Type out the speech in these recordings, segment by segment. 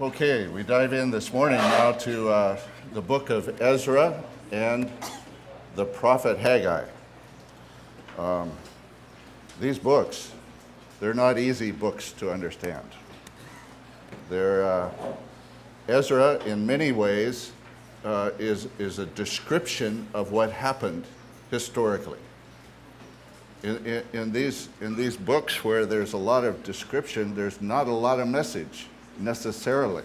Okay, we dive in this morning now to the book of Ezra and the prophet Haggai. These books, they're not easy books to understand. Ezra, in many ways, is a description of what happened historically. In these books where there's a lot of description, there's not a lot of message necessarily.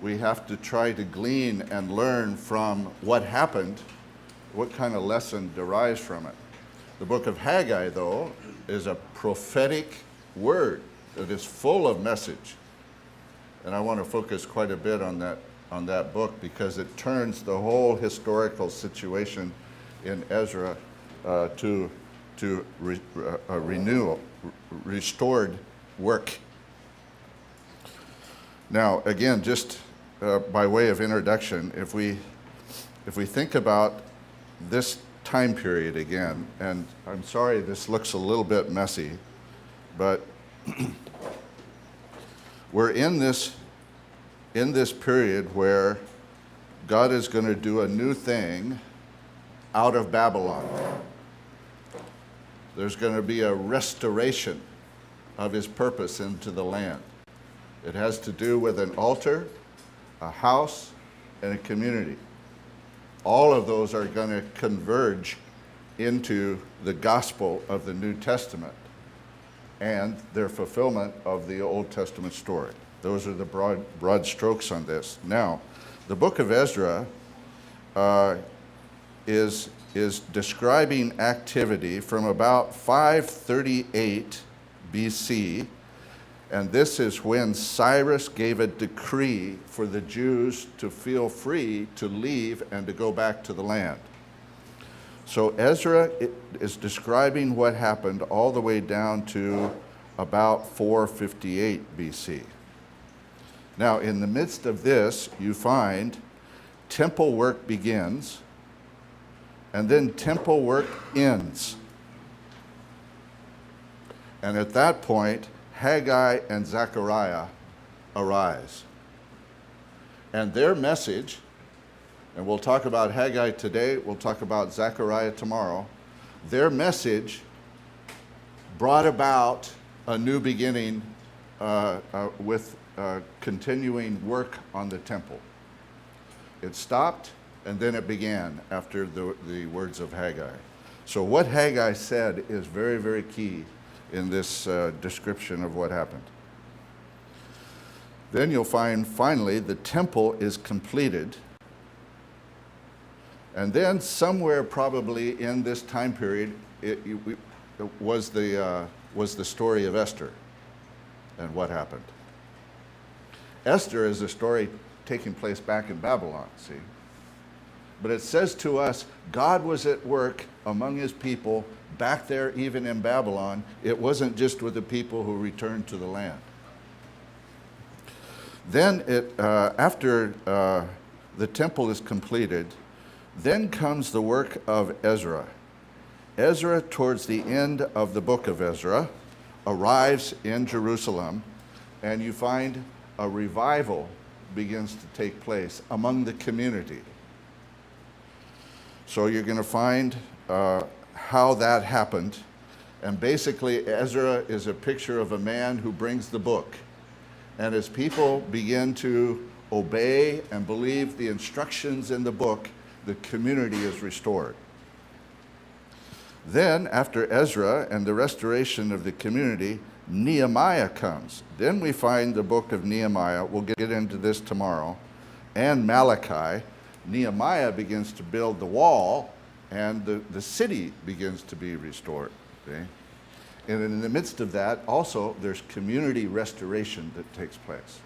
We have to try to glean and learn from what happened, what kind of lesson derives from it. The book of Haggai, though, is a prophetic word that is full of message. And I want to focus quite a bit on that book because it turns the whole historical situation in Ezra to a renewal, restored work. Now, again, just by way of introduction, if we think about this time period again, and I'm sorry this looks a little bit messy, but we're in this period where God is going to do a new thing out of Babylon. There's going to be a restoration of his purpose into the land. It has to do with an altar, a house, and a community. All of those are going to converge into the gospel of the New Testament and their fulfillment of the Old Testament story. Those are the broad strokes on this. Now, the book of Ezra is describing activity from about 538 BC, and this is when Cyrus gave a decree for the Jews to feel free to leave and to go back to the land. So Ezra is describing what happened all the way down to about 458 BC. Now, in the midst of this, you find temple work begins, and then temple work ends. And at that point, Haggai and Zechariah arise. And their message, and we'll talk about Haggai today, we'll talk about Zechariah tomorrow, their message brought about a new beginning with continuing work on the temple. It stopped, and then it began after the words of Haggai. So what Haggai said is very, very key in this description of what happened. Then you'll find finally the temple is completed. And then somewhere probably in this time period it was the story of Esther and what happened. Esther is a story taking place back in Babylon, see? But it says to us, God was at work among his people back there, even in Babylon. It wasn't just with the people who returned to the land. Then after the temple is completed, then comes the work of Ezra. Ezra, towards the end of the book of Ezra, arrives in Jerusalem, and you find a revival begins to take place among the community. So you're going to find how that happened. And basically, Ezra is a picture of a man who brings the book. And as people begin to obey and believe the instructions in the book, the community is restored. Then, after Ezra and the restoration of the community, Nehemiah comes. Then we find the book of Nehemiah. We'll get into this tomorrow. And Malachi. Nehemiah begins to build the wall, and the city begins to be restored. Okay? And in the midst of that, also, there's community restoration that takes place.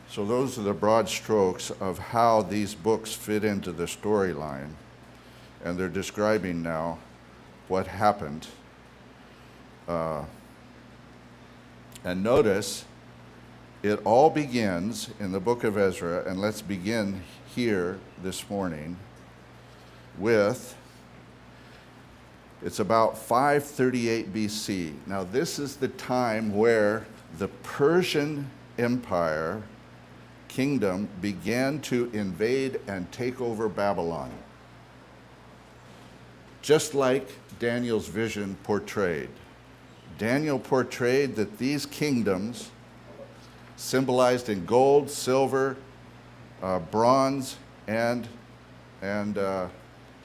So those are the broad strokes of how these books fit into the storyline. And they're describing now what happened. And notice, it all begins in the book of Ezra, and let's begin here this morning with, it's about 538 BC. Now this is the time where the Persian Empire kingdom began to invade and take over Babylon, just like Daniel's vision portrayed. Daniel portrayed that these kingdoms, symbolized in gold, silver, bronze, and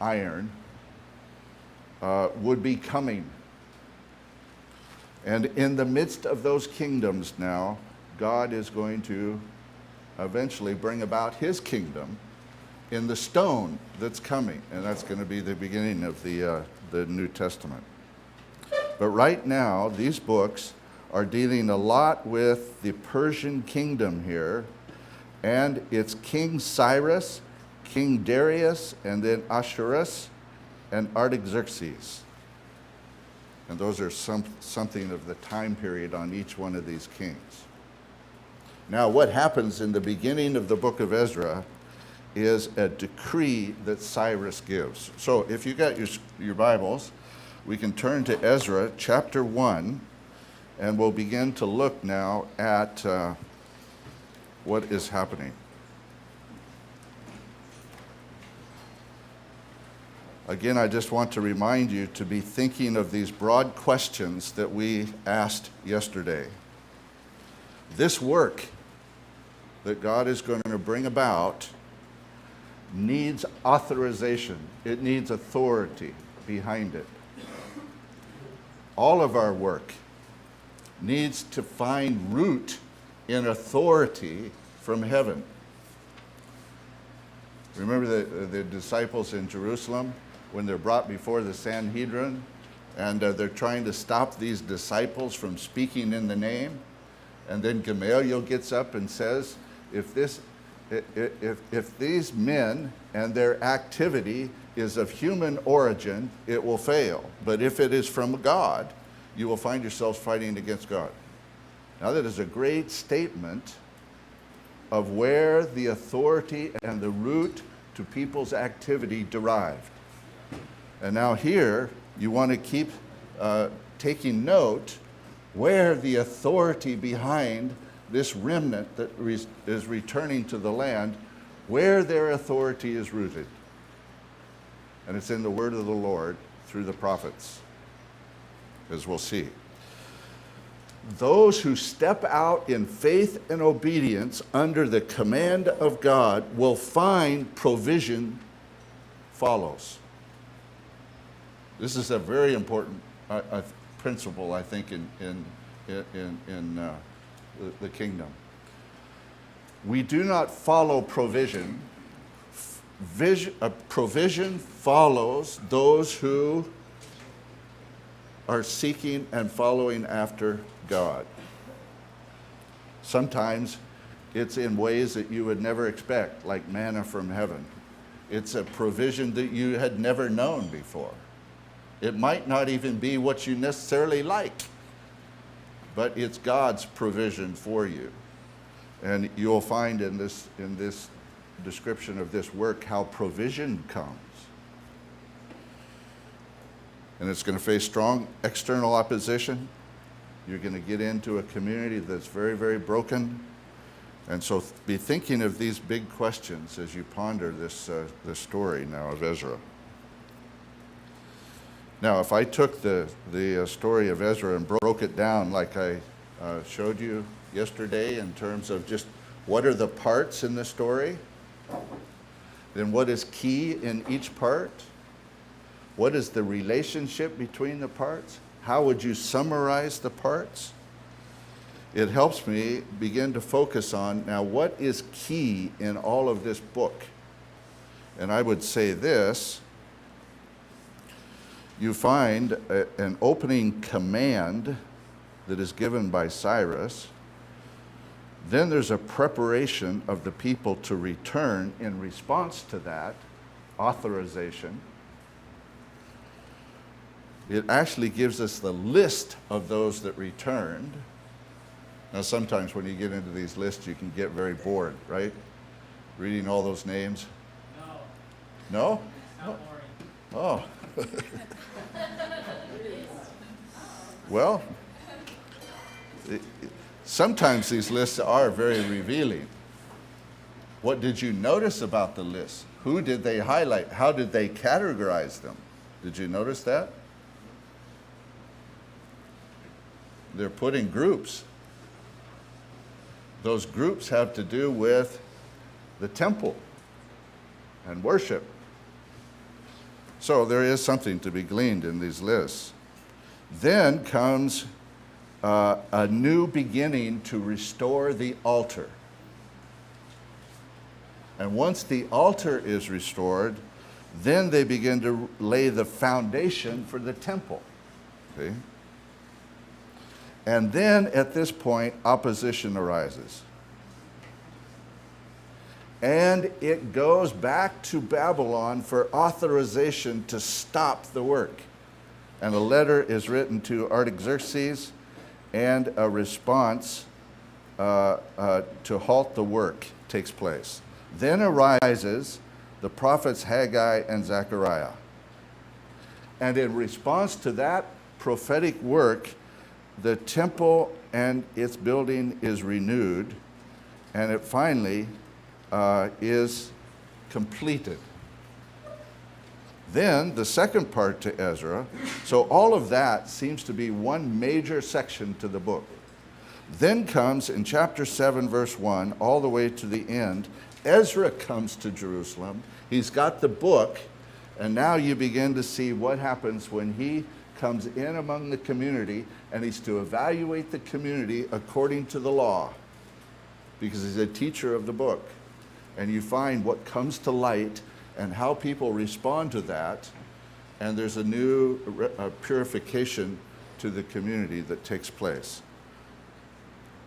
iron, would be coming. And in the midst of those kingdoms now, God is going to eventually bring about his kingdom in the stone that's coming. And that's going to be the beginning of the New Testament. But right now, these books are dealing a lot with the Persian kingdom here, and it's King Cyrus, King Darius, and then Ahasuerus, and Artaxerxes. And those are something of the time period on each one of these kings. Now, what happens in the beginning of the book of Ezra is a decree that Cyrus gives. So if you got your Bibles, we can turn to Ezra chapter 1, and we'll begin to look now at what is happening. Again, I just want to remind you to be thinking of these broad questions that we asked yesterday. This work that God is going to bring about needs authorization. It needs authority behind it. All of our work needs to find root in authority from heaven. Remember the disciples in Jerusalem when they're brought before the Sanhedrin, and they're trying to stop these disciples from speaking in the name? And then Gamaliel gets up and says, if these men and their activity is of human origin, it will fail. But if it is from God, you will find yourselves fighting against God. Now that is a great statement of where the authority and the root to people's activity derived. And now here, you want to keep taking note where the authority behind this remnant that is returning to the land, where their authority is rooted. And it's in the word of the Lord through the prophets, as we'll see. Those who step out in faith and obedience under the command of God will find provision follows. This is a very important principle, I think, in the kingdom. We do not follow provision. Provision follows those who are seeking and following after God. Sometimes it's in ways that you would never expect, like manna from heaven. It's a provision that you had never known before. It might not even be what you necessarily like, but it's God's provision for you. And you'll find in this description of this work how provision comes. And it's going to face strong external opposition. You're going to get into a community that's very, very broken. And so be thinking of these big questions as you ponder this story now of Ezra. Now, if I took the story of Ezra and broke it down like I showed you yesterday in terms of just what are the parts in the story, then what is key in each part? What is the relationship between the parts? How would you summarize the parts? It helps me begin to focus on, now, what is key in all of this book? And I would say this: you find an opening command that is given by Cyrus. Then there's a preparation of the people to return in response to that authorization. It actually gives us the list of those that returned. Now, sometimes when you get into these lists, you can get very bored, right? Reading all those names. No? No? It's not boring. Oh. Well, Sometimes these lists are very revealing. What did you notice about the list? Who did they highlight? How did they categorize them? Did you notice that? They're put in groups. Those groups have to do with the temple and worship. So there is something to be gleaned in these lists. Then comes a new beginning to restore the altar. And once the altar is restored, then they begin to lay the foundation for the temple. Okay? And then at this point, opposition arises. And it goes back to Babylon for authorization to stop the work. And a letter is written to Artaxerxes and a response to halt the work takes place. Then arises the prophets Haggai and Zechariah. And in response to that prophetic work, the temple and its building is renewed, and it finally is completed. Then the second part to Ezra, so all of that seems to be one major section to the book. Then comes in chapter 7, verse 1, all the way to the end, Ezra comes to Jerusalem. He's got the book, and now you begin to see what happens when he comes in among the community, and he's to evaluate the community according to the law, because he's a teacher of the book. And you find what comes to light and how people respond to that, and there's a new purification to the community that takes place.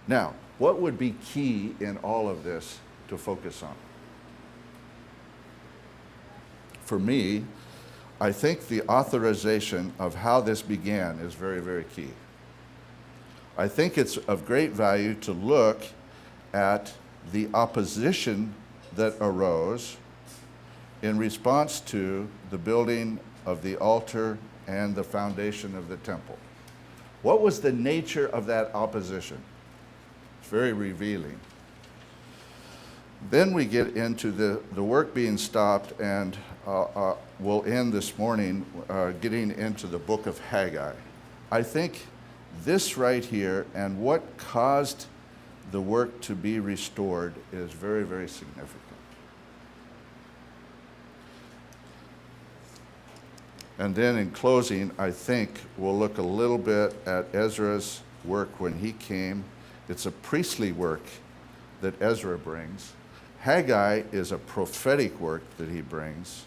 Now, what would be key in all of this to focus on? For me, I think the authorization of how this began is very, very key. I think it's of great value to look at the opposition that arose in response to the building of the altar and the foundation of the temple. What was the nature of that opposition? It's very revealing. Then we get into the work being stopped, and we'll end this morning getting into the book of Haggai. I think this right here and what caused the work to be restored is very, very significant. And then in closing, I think we'll look a little bit at Ezra's work when he came. It's a priestly work that Ezra brings. Haggai is a prophetic work that he brings.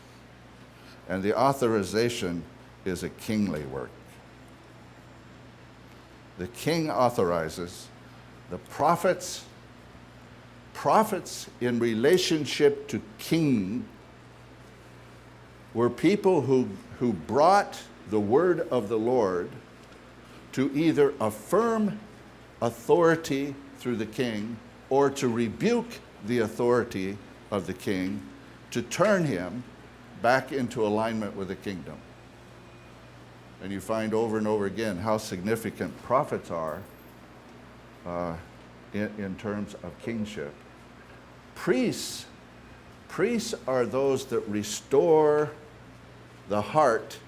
And the authorization is a kingly work. The king authorizes. The prophets in relationship to king were people who brought the word of the Lord to either affirm authority through the king or to rebuke the authority of the king, to turn him back into alignment with the kingdom. And you find over and over again how significant prophets are in terms of kingship. Priests are those that restore the heart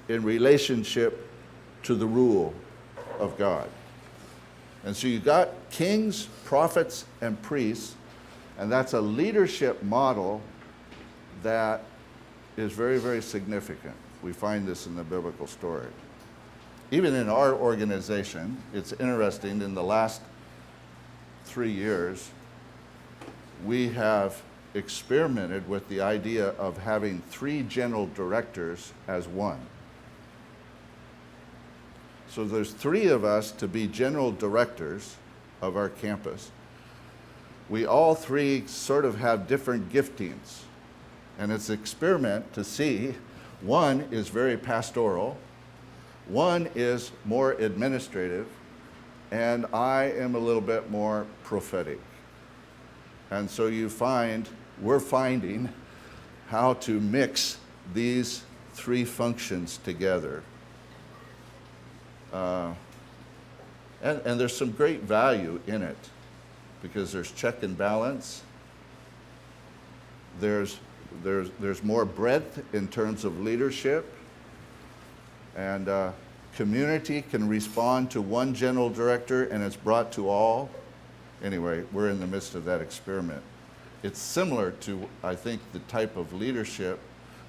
in relationship to the rule of God. And so you got kings, prophets, and priests, and that's a leadership model that is very, very significant. We find this in the biblical story. Even in our organization, it's interesting, in the last 3 years, we have experimented with the idea of having 3 general directors as one. So there's 3 of us to be general directors of our campus. We all 3 sort of have different giftings. And it's an experiment to see, one is very pastoral, one is more administrative, and I am a little bit more prophetic. And so we're finding how to mix these 3 functions together. And there's some great value in it because there's check and balance. There's more breadth in terms of leadership. And community can respond to one general director and it's brought to all. Anyway, we're in the midst of that experiment. It's similar to, I think, the type of leadership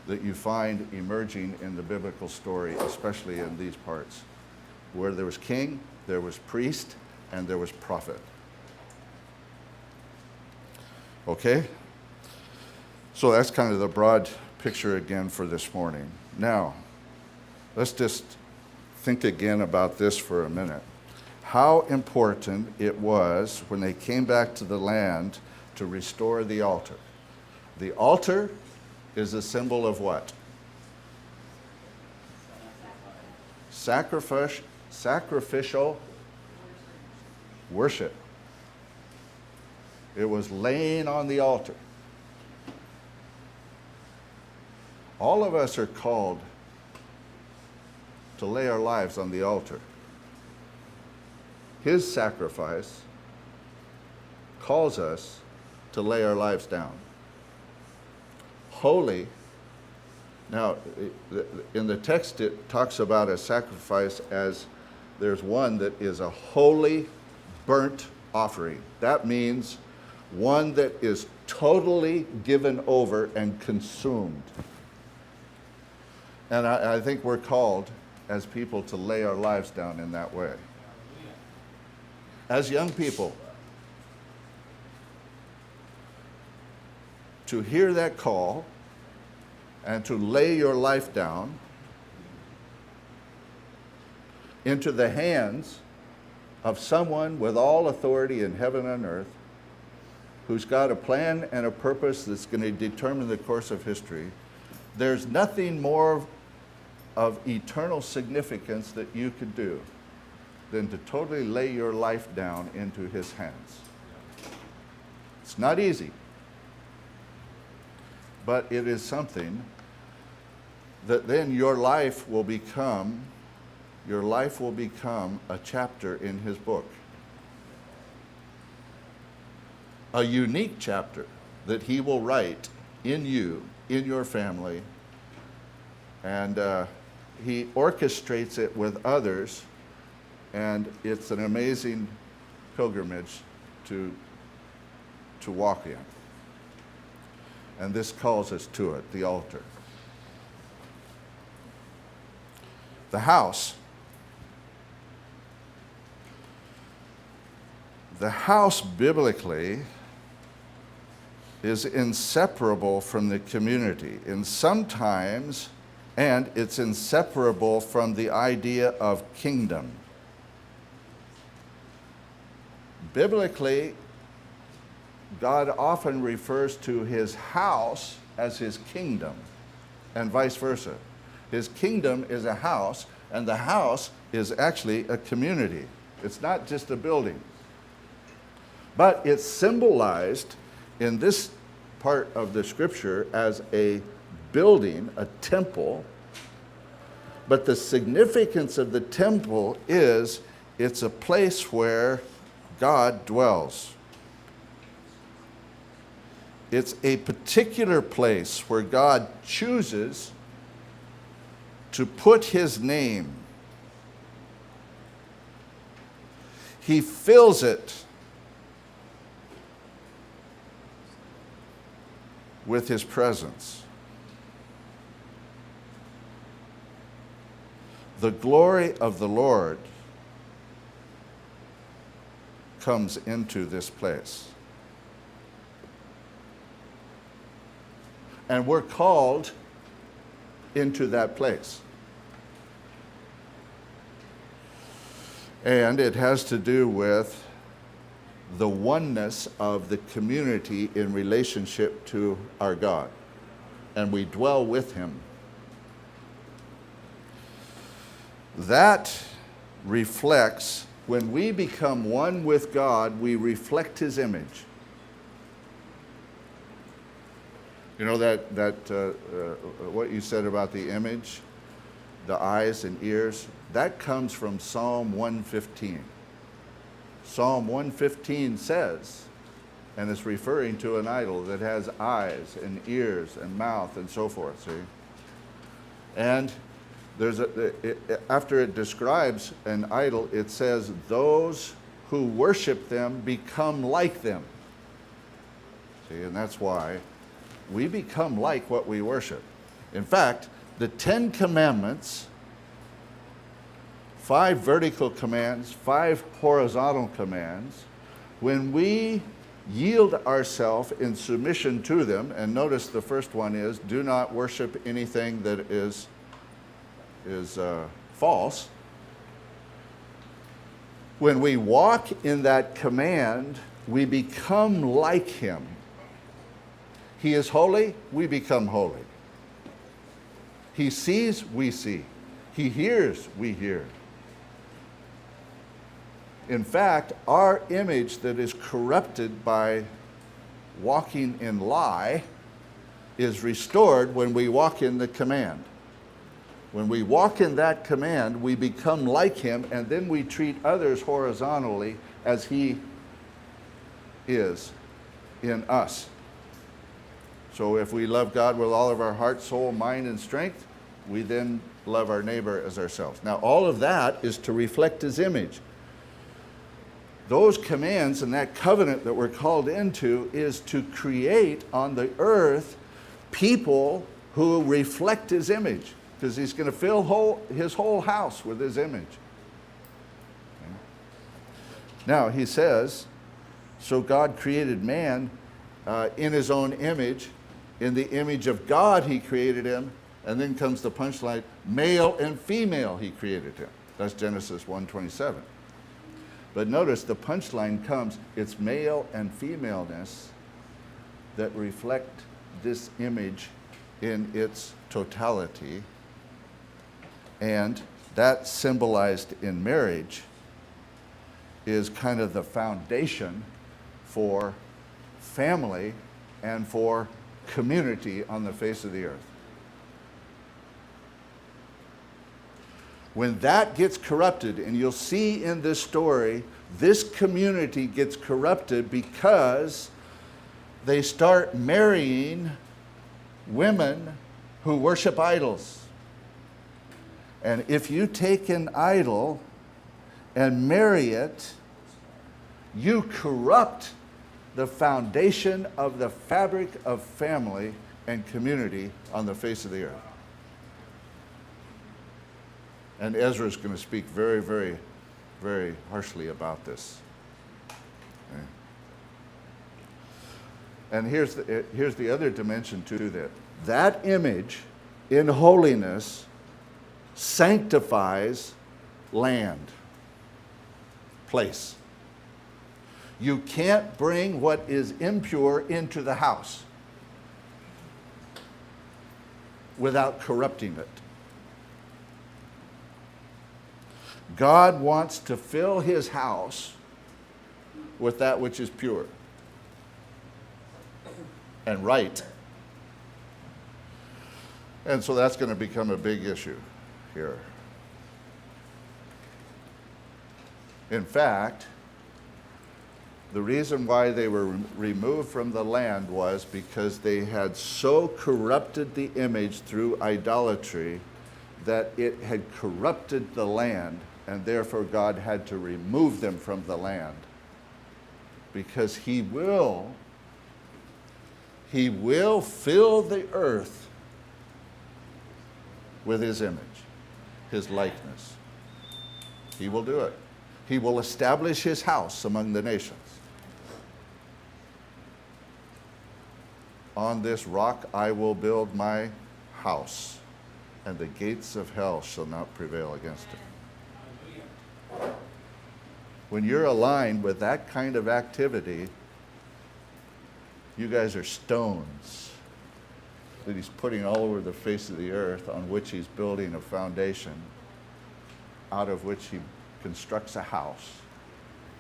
that you find emerging in the biblical story, especially in these parts, where there was king, there was priest, and there was prophet. Okay? So that's kind of the broad picture again for this morning. Now, let's just think again about this for a minute. How important it was when they came back to the land to restore the altar. The altar is a symbol of what? Sacrificial worship. It was laying on the altar. All of us are called to lay our lives on the altar. His sacrifice calls us to lay our lives down. Holy. Now, in the text it talks about a sacrifice as there's one that is a holy burnt offering. That means one that is totally given over and consumed. And I think we're called as people to lay our lives down in that way. As young people, to hear that call and to lay your life down into the hands of someone with all authority in heaven and earth, who's got a plan and a purpose that's going to determine the course of history, there's nothing more of eternal significance that you could do than to totally lay your life down into his hands. It's not easy, but it is something that then your life will become a chapter in his book. A unique chapter that he will write in you, in your family, and he orchestrates it with others, and it's an amazing pilgrimage to walk in. And this calls us to it, the altar. The house. The house biblically is inseparable from the community. And sometimes, and it's inseparable from the idea of kingdom. Biblically, God often refers to his house as his kingdom, and vice versa. His kingdom is a house, and the house is actually a community. It's not just a building. But it's symbolized in this part of the scripture as a building, a temple. But the significance of the temple is it's a place where God dwells. It's a particular place where God chooses to put his name. He fills it with his presence. The glory of the Lord comes into this place. And we're called into that place. And it has to do with the oneness of the community in relationship to our God. And we dwell with him. That reflects, when we become one with God, we reflect his image. You know what you said about the image, the eyes and ears, that comes from Psalm 115. Psalm 115 says, and it's referring to an idol that has eyes and ears and mouth and so forth, see? And after it describes an idol, it says, those who worship them become like them. See, and that's why we become like what we worship. In fact, the 10 Commandments, 5 vertical commands, 5 horizontal commands, when we yield ourselves in submission to them, and notice the first one is, do not worship anything that is false. When we walk in that command, we become like him. He is holy, we become holy. He sees, we see. He hears, we hear. In fact, our image that is corrupted by walking in lie is restored when we walk in the command. When we walk in that command, we become like him, and then we treat others horizontally as he is in us. So if we love God with all of our heart, soul, mind, and strength, we then love our neighbor as ourselves. Now, all of that is to reflect his image. Those commands and that covenant that we're called into is to create on the earth people who reflect his image, because he's going to fill his whole house with his image. Okay. Now, he says, so God created man in his own image. In the image of God, he created him. And then comes the punchline, male and female, he created him. That's Genesis 1:27. But notice the punchline comes, it's male and femaleness that reflect this image in its totality. And that symbolized in marriage is kind of the foundation for family and for community on the face of the earth. When that gets corrupted, and you'll see in this story, this community gets corrupted because they start marrying women who worship idols. And if you take an idol and marry it, you corrupt the foundation of the fabric of family and community on the face of the earth. And Ezra is going to speak very, very, very harshly about this. Okay. And here's the other dimension to that. That image in holiness sanctifies land, place. You can't bring what is impure into the house without corrupting it. God wants to fill his house with that which is pure and right. And so that's going to become a big issue here. In fact, the reason why they were removed from the land was because they had so corrupted the image through idolatry that it had corrupted the land, and therefore God had to remove them from the land, because he will fill the earth with his image, his likeness. He will do it. He will establish his house among the nations. On this rock I will build my house, and the gates of hell shall not prevail against it. When you're aligned with that kind of activity, you guys are stones that he's putting all over the face of the earth, on which he's building a foundation, out of which he constructs a house.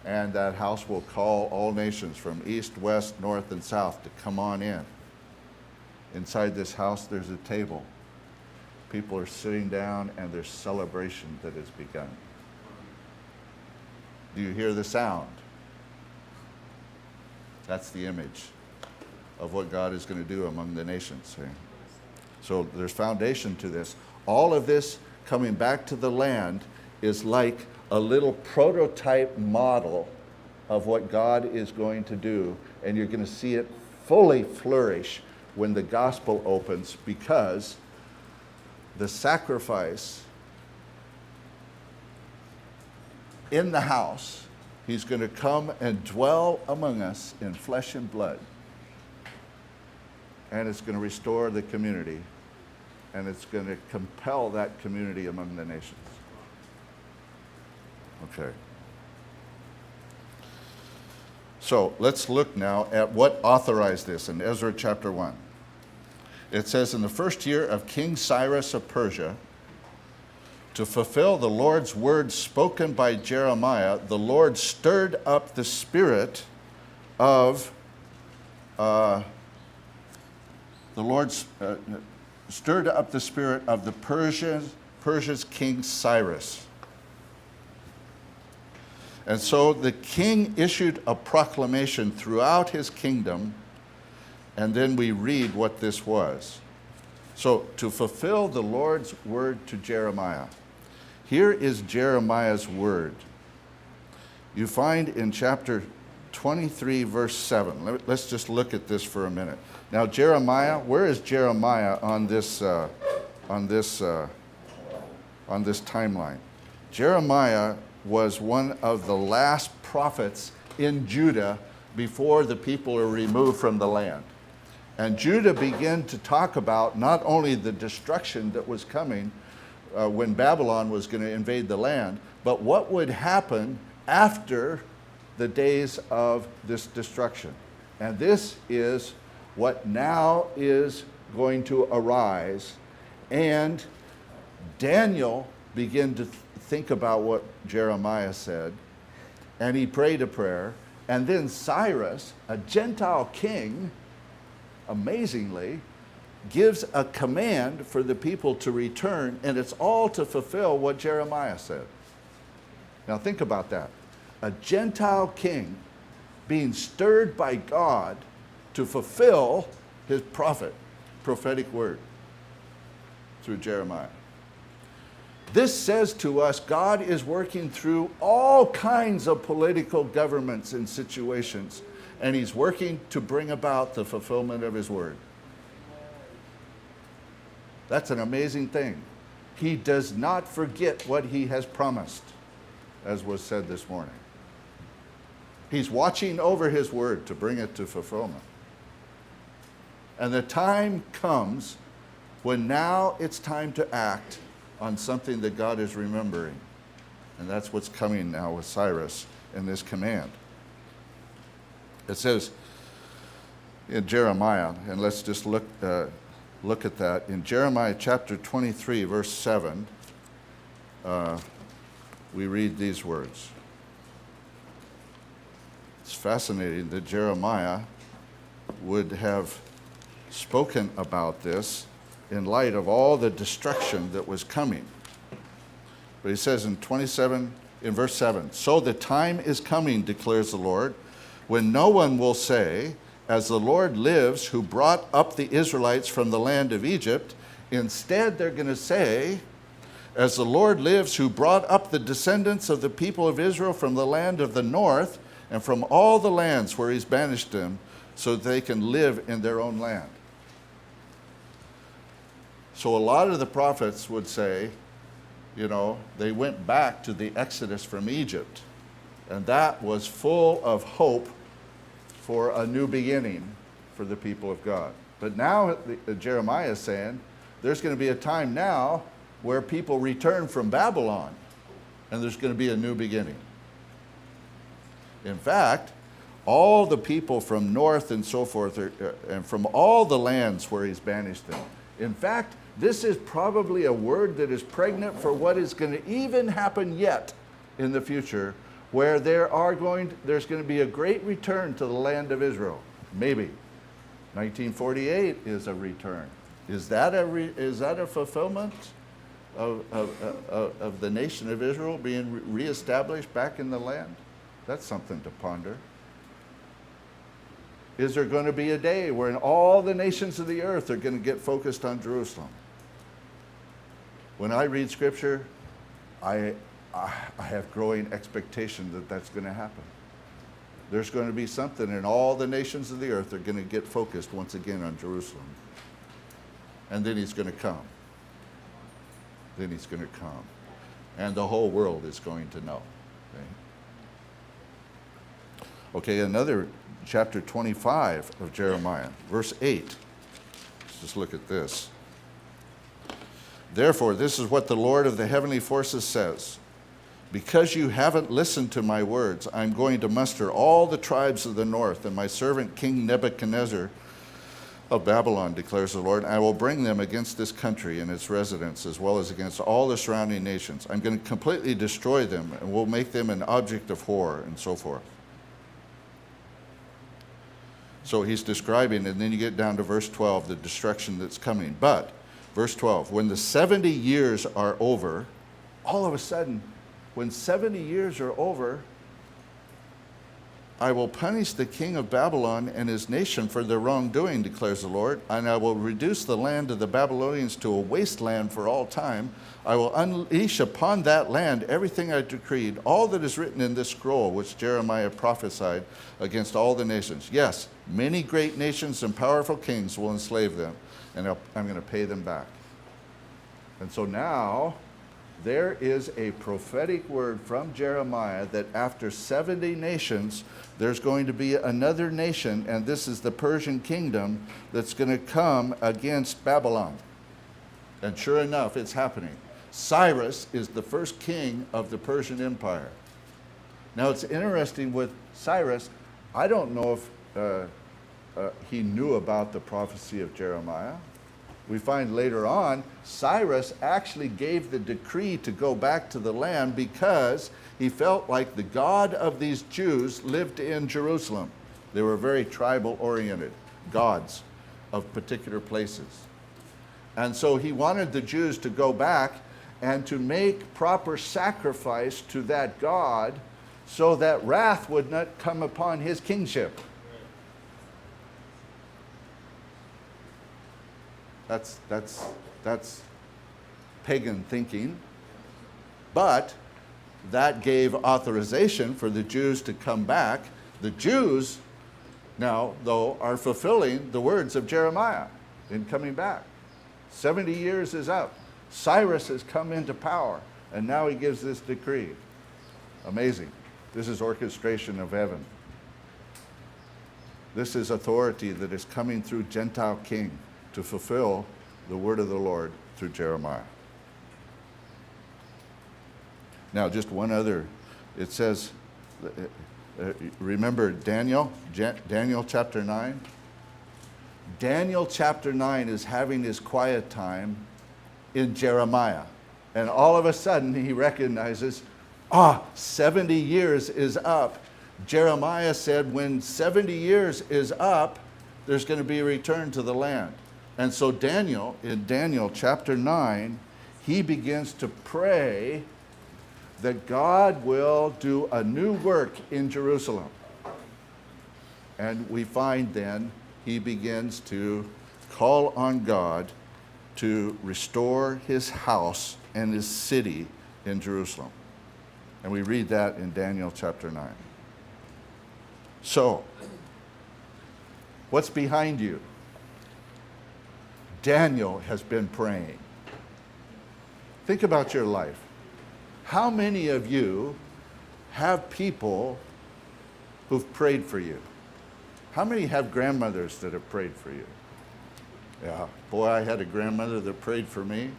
And that house will call all nations from east, west, north, and south to come on in. Inside this house, there's a table. People are sitting down, and there's celebration that has begun. Do you hear the sound? That's the image of what God is going to do among the nations. See? So there's foundation to this. All of this coming back to the land is like a little prototype model of what God is going to do, and you're going to see it fully flourish when the gospel opens, because the sacrifice in the house, he's going to come and dwell among us in flesh and blood. And it's going to restore the community. And it's going to compel that community among the nations. Okay. So let's look now at what authorized this in Ezra chapter 1. It says, in the first year of King Cyrus of Persia, to fulfill the Lord's word spoken by Jeremiah, the Lord stirred up the spirit of stirred up the spirit of the Persia's King Cyrus. And so the king issued a proclamation throughout his kingdom, and then we read what this was. So, to fulfill the Lord's word to Jeremiah. Here is Jeremiah's word. You find in chapter 23, verse 7. Let's just look at this for a minute. Now, Jeremiah, where is Jeremiah on this timeline? Jeremiah was one of the last prophets in Judah before the people are removed from the land. And Judah began to talk about not only the destruction that was coming when Babylon was going to invade the land, but what would happen after the days of this destruction. And this is what now is going to arise. And Daniel began to think about what Jeremiah said, and he prayed a prayer. And then Cyrus, a Gentile king, amazingly, gives a command for the people to return, and it's all to fulfill what Jeremiah said. Now think about that. A Gentile king being stirred by God to fulfill his prophetic word through Jeremiah. This says to us, God is working through all kinds of political governments and situations, and he's working to bring about the fulfillment of his word. That's an amazing thing. He does not forget what he has promised, as was said this morning. He's watching over his word to bring it to fulfillment. And the time comes when now it's time to act on something that God is remembering. And that's what's coming now with Cyrus in this command. It says in Jeremiah, and let's just look at that. In Jeremiah chapter 23, verse 7, we read these words. It's fascinating that Jeremiah would have spoken about this in light of all the destruction that was coming. But he says in verse 7, so the time is coming, declares the Lord, when no one will say, as the Lord lives, who brought up the Israelites from the land of Egypt. Instead, they're going to say, as the Lord lives, who brought up the descendants of the people of Israel from the land of the north and from all the lands where he's banished them, so that they can live in their own land. So a lot of the prophets would say, they went back to the Exodus from Egypt, and that was full of hope for a new beginning for the people of God. But now Jeremiah is saying there's going to be a time now where people return from Babylon, and there's going to be a new beginning. In fact, all the people from north and so forth, and from all the lands where he's banished them. In fact, this is probably a word that is pregnant for what is going to even happen yet in the future, where there's going to be a great return to the land of Israel. Maybe. 1948 is a return. Is that a fulfillment of the nation of Israel being reestablished back in the land? That's something to ponder. Is there going to be a day when all the nations of the earth are going to get focused on Jerusalem? When I read Scripture, I have growing expectation that that's going to happen. There's going to be something, and all the nations of the earth are going to get focused once again on Jerusalem. And then he's going to come. Then he's going to come. And the whole world is going to know. Okay, another chapter 25 of Jeremiah, verse 8. Let's just look at this. Therefore, this is what the Lord of the heavenly forces says. Because you haven't listened to my words, I'm going to muster all the tribes of the north, and my servant King Nebuchadnezzar of Babylon, declares the Lord. I will bring them against this country and its residents, as well as against all the surrounding nations. I'm going to completely destroy them, and will make them an object of horror, and so forth. So he's describing, and then you get down to verse 12, the destruction that's coming. But, verse 12, when the 70 years are over, all of a sudden, when 70 years are over, I will punish the king of Babylon and his nation for their wrongdoing, declares the Lord, and I will reduce the land of the Babylonians to a wasteland for all time. I will unleash upon that land everything I decreed, all that is written in this scroll, which Jeremiah prophesied against all the nations. Yes, many great nations and powerful kings will enslave them, and I'm going to pay them back. And so now, there is a prophetic word from Jeremiah that after 70 nations, there's going to be another nation, and this is the Persian kingdom that's going to come against Babylon. And sure enough, it's happening. Cyrus is the first king of the Persian Empire. Now, it's interesting with Cyrus, I don't know if he knew about the prophecy of Jeremiah. We find later on, Cyrus actually gave the decree to go back to the land because he felt like the God of these Jews lived in Jerusalem. They were very tribal-oriented gods of particular places. And so he wanted the Jews to go back and to make proper sacrifice to that God so that wrath would not come upon his kingship. That's pagan thinking. But that gave authorization for the Jews to come back. The Jews now, though, are fulfilling the words of Jeremiah in coming back. 70 years is up. Cyrus has come into power, and now he gives this decree. Amazing. This is orchestration of heaven. This is authority that is coming through Gentile king to fulfill the word of the Lord through Jeremiah. Now, just one other. It says, remember Daniel chapter 9? Daniel chapter 9 is having his quiet time in Jeremiah. And all of a sudden he recognizes, 70 years is up. Jeremiah said when 70 years is up, there's going to be a return to the land. And so Daniel, in Daniel chapter 9, he begins to pray that God will do a new work in Jerusalem. And we find then he begins to call on God to restore his house and his city in Jerusalem. And we read that in Daniel chapter 9. So, what's behind you? Daniel has been praying. Think about your life. How many of you have people who've prayed for you? How many have grandmothers that have prayed for you? Yeah, boy, I had a grandmother that prayed for me.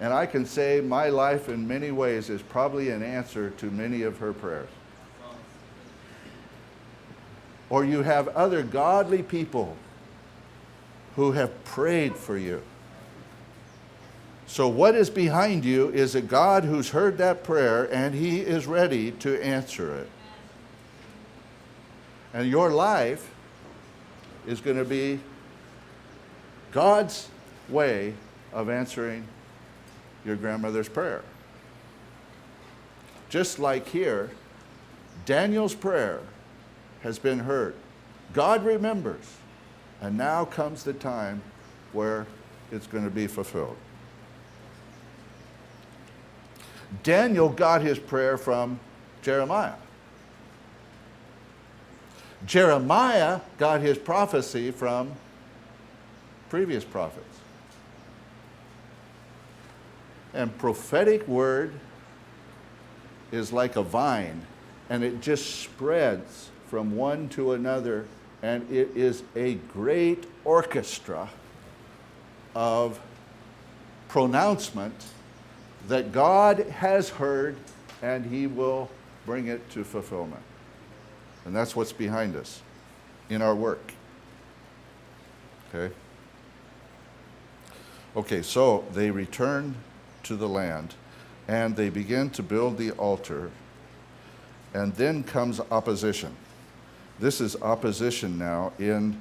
And I can say my life in many ways is probably an answer to many of her prayers. Or you have other godly people who have prayed for you. So what is behind you is a God who's heard that prayer and he is ready to answer it. And your life is going to be God's way of answering your grandmother's prayer. Just like here, Daniel's prayer has been heard. God remembers. And now comes the time where it's going to be fulfilled. Daniel got his prayer from Jeremiah. Jeremiah got his prophecy from previous prophets. And prophetic word is like a vine, and it just spreads from one to another, and it is a great orchestra of pronouncement that God has heard, and he will bring it to fulfillment. And that's what's behind us in our work. Okay? Okay, so they return to the land, and they begin to build the altar, and then comes opposition. This is opposition now in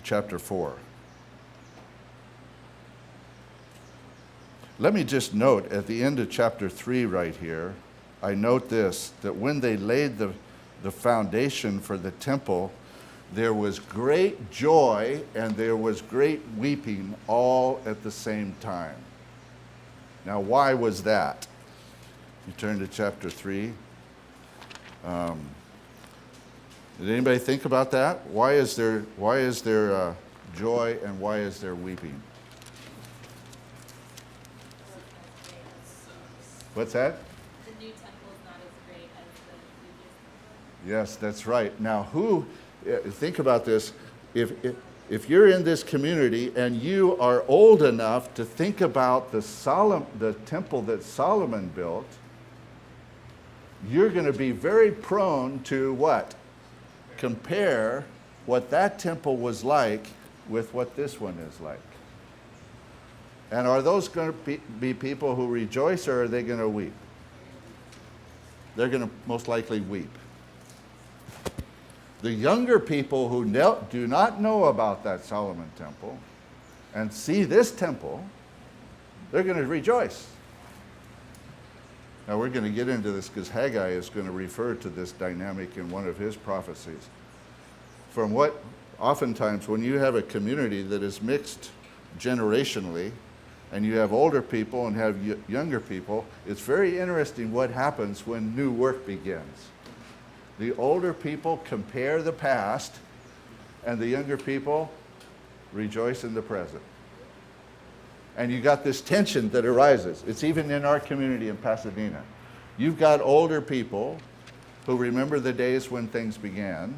chapter 4. Let me just note at the end of chapter 3 right here, I note this, that when they laid the foundation for the temple, there was great joy and there was great weeping all at the same time. Now, why was that? You turn to chapter 3. Did anybody think about that? Why is there joy and why is there weeping? What's that? The new temple is not as great as the previous temple. Yes, that's right. Now, think about this. If you're in this community and you are old enough to think about the temple that Solomon built, you're going to be very prone to what? Compare what that temple was like with what this one is like. And are those going to be people who rejoice, or are they going to weep? They're going to most likely weep. The younger people who do not know about that Solomon temple and see this temple, they're going to rejoice. Now we're going to get into this because Haggai is going to refer to this dynamic in one of his prophecies. From what, oftentimes when you have a community that is mixed generationally, and you have older people and have younger people, it's very interesting what happens when new work begins. The older people compare the past, and the younger people rejoice in the present. And you got this tension that arises. It's even in our community in Pasadena. You've got older people who remember the days when things began.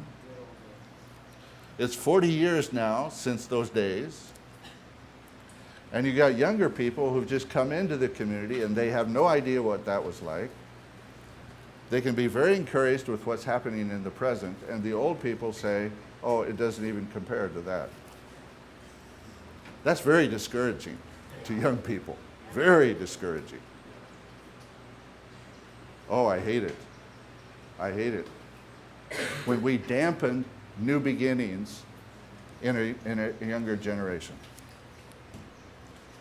It's 40 years now since those days. And you got younger people who've just come into the community and they have no idea what that was like. They can be very encouraged with what's happening in the present, and the old people say, oh, it doesn't even compare to that. That's very discouraging to young people. Very discouraging. Oh, I hate it. I hate it. When we dampen new beginnings in a younger generation.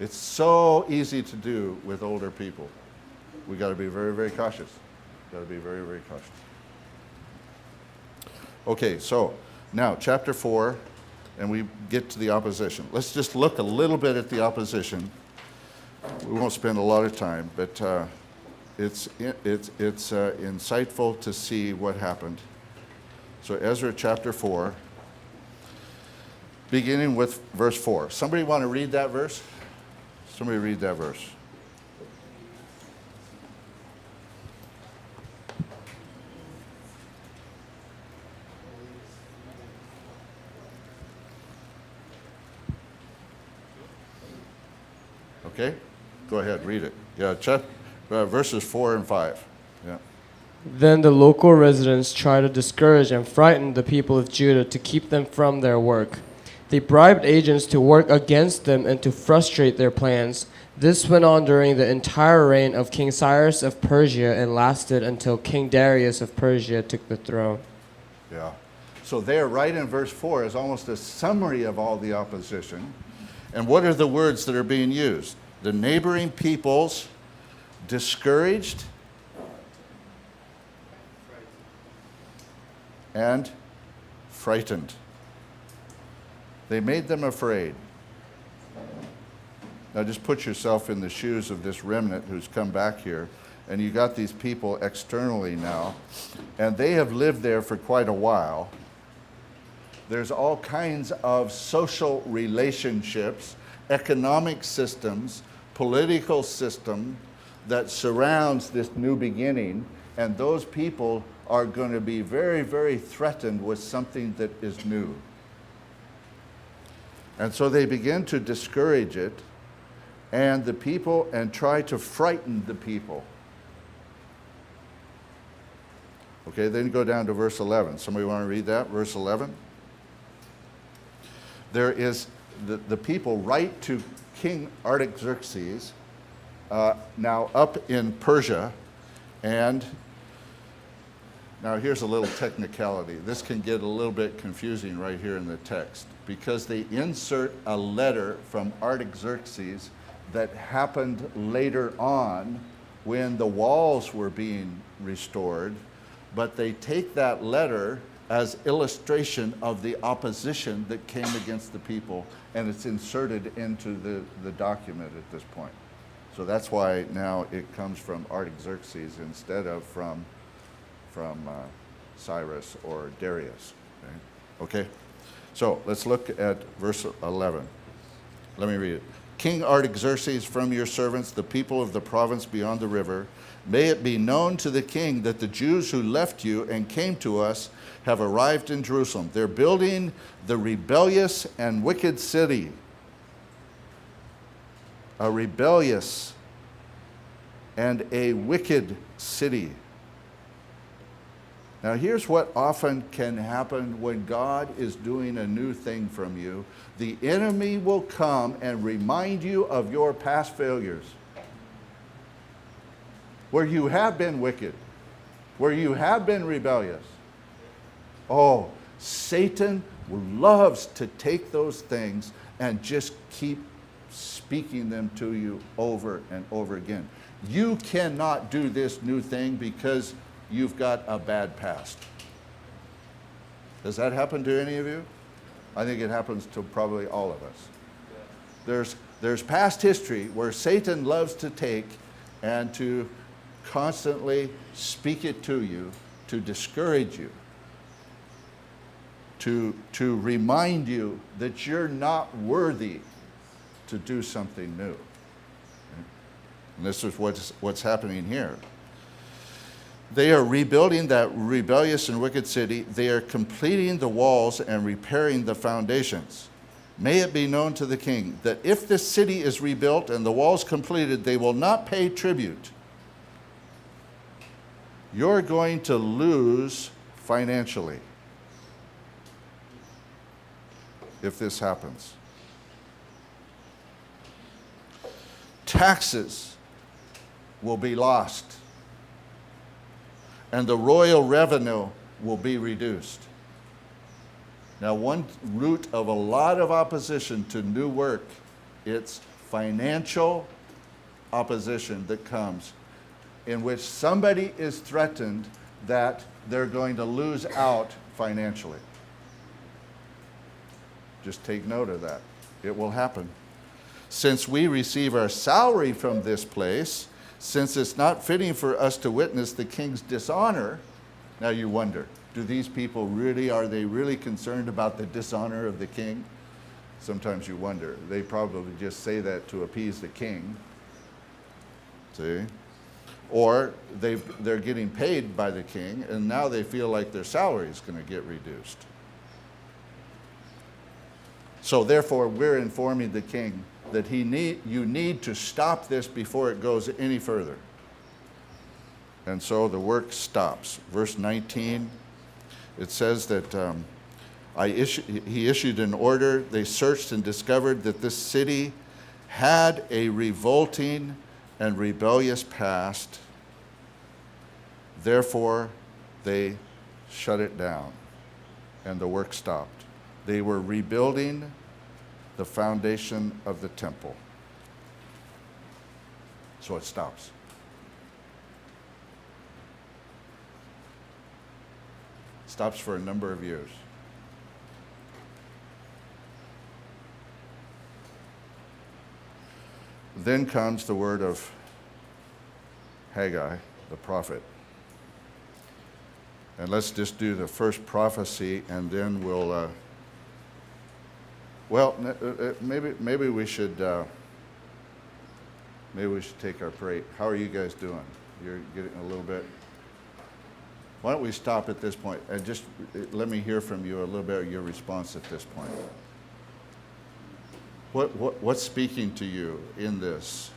It's so easy to do with older people. We got to be very, very cautious. Got to be very, very cautious. Okay, so now chapter 4, and we get to the opposition. Let's just look a little bit at the opposition. We won't spend a lot of time, but it's insightful to see what happened. So Ezra chapter 4, beginning with verse 4. Somebody want to read that verse? Somebody read that verse. Okay? Go ahead, read it. Yeah, verses 4 and 5. Yeah. Then the local residents tried to discourage and frighten the people of Judah to keep them from their work. They bribed agents to work against them and to frustrate their plans. This went on during the entire reign of King Cyrus of Persia and lasted until King Darius of Persia took the throne. Yeah. So there, right in verse 4, is almost a summary of all the opposition. And what are the words that are being used? The neighboring peoples discouraged, and frightened. They made them afraid. Now just put yourself in the shoes of this remnant who's come back here, and you got these people externally now, and they have lived there for quite a while. There's all kinds of social relationships, economic systems, political system that surrounds this new beginning, and those people are going to be very, very threatened with something that is new. And so they begin to discourage it, and the people, and try to frighten the people. Okay, then go down to verse 11. Somebody want to read that, verse 11? There is, the people write to King Artaxerxes, now up in Persia, and now here's a little technicality. This can get a little bit confusing right here in the text, because they insert a letter from Artaxerxes that happened later on when the walls were being restored, but they take that letter as illustration of the opposition that came against the people, and it's inserted into the document at this point. So that's why now it comes from Artaxerxes instead of from Cyrus or Darius. Okay? So let's look at verse 11. Let me read it. King Artaxerxes, from your servants, the people of the province beyond the river, may it be known to the king that the Jews who left you and came to us have arrived in Jerusalem. They're building the rebellious and wicked city. A rebellious and a wicked city. Now here's what often can happen when God is doing a new thing from you. The enemy will come and remind you of your past failures, where you have been wicked, where you have been rebellious. Oh, Satan loves to take those things and just keep speaking them to you over and over again. You cannot do this new thing because you've got a bad past. Does that happen to any of you? I think it happens to probably all of us. There's past history where Satan loves to take and to constantly speak it to you, to discourage you, to remind you that you're not worthy to do something new. And this is what's happening here. They are rebuilding that rebellious and wicked city. They are completing the walls and repairing the foundations. May it be known to the king that if this city is rebuilt and the walls completed, they will not pay tribute. You're going to lose financially if this happens. Taxes will be lost, and the royal revenue will be reduced. Now, one root of a lot of opposition to new work, it's financial opposition that comes, in which somebody is threatened that they're going to lose out financially. Just take note of that. It will happen. Since we receive our salary from this place, since it's not fitting for us to witness the king's dishonor. Now you wonder, do these people are they really concerned about the dishonor of the king? Sometimes you wonder. They probably just say that to appease the king. See? Or they're getting paid by the king, and now they feel like their salary is going to get reduced. So therefore, we're informing the king that you need to stop this before it goes any further. And so the work stops. Verse 19, it says that he issued an order. They searched and discovered that this city had a revolting and rebellious past. Therefore, they shut it down, and the work stopped. They were rebuilding the foundation of the temple. So it stops. stops for a number of years. Then comes the word of Haggai, the prophet. And let's just do the first prophecy, and then we'll. Maybe we should take our break. How are you guys doing? You're getting a little bit. Why don't we stop at this point and just let me hear from you a little bit of your response at this point. What's speaking to you in this?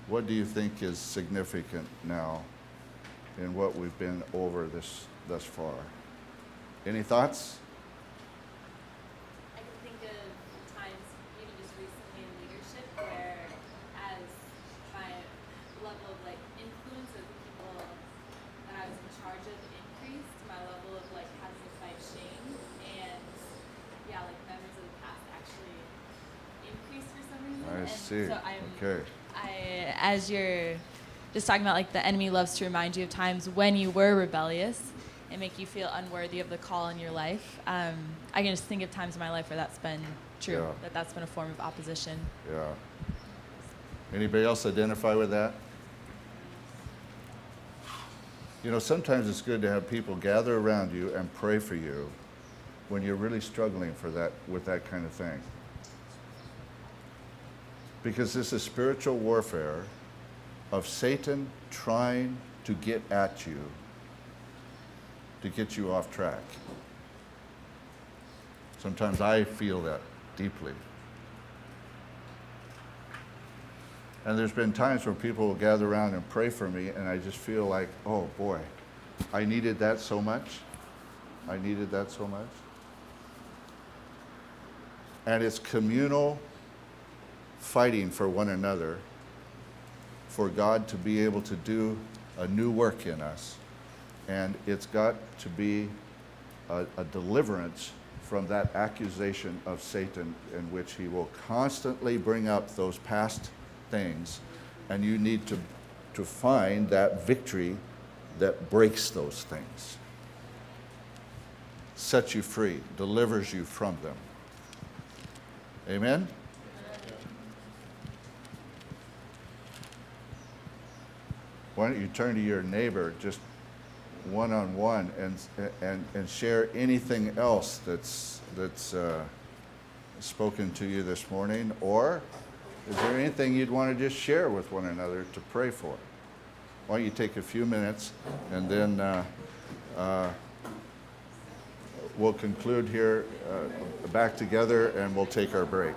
What do you think is significant now in what we've been over thus far? Any thoughts? I can think of times, even just recently in leadership, where as my level of like influence of the people that I was in charge of increased, my level of like having to fight shame and like memories of the past actually increased for some reason. I And see. So Okay. as you're just talking about like the enemy loves to remind you of times when you were rebellious and make you feel unworthy of the call in your life. I can just think of times in my life where that's been true, Yeah. that's been a form of opposition. Yeah. Anybody else identify with that? You know, sometimes it's good to have people gather around you and pray for you when you're really struggling with that kind of thing. Because this is spiritual warfare of Satan trying to get at you, to get you off track. Sometimes I feel that deeply. And there's been times where people will gather around and pray for me, and I just feel like, oh boy, I needed that so much. I needed that so much. And it's communal fighting for one another, for God to be able to do a new work in us. And it's got to be a deliverance from that accusation of Satan, in which he will constantly bring up those past things, and you need to find that victory that breaks those things, sets you free, delivers you from them. Amen? Why don't you turn to your neighbor just one-on-one and share anything else that's spoken to you this morning, or is there anything you'd want to just share with one another to pray for? Why don't you take a few minutes, and then we'll conclude here back together, and we'll take our break.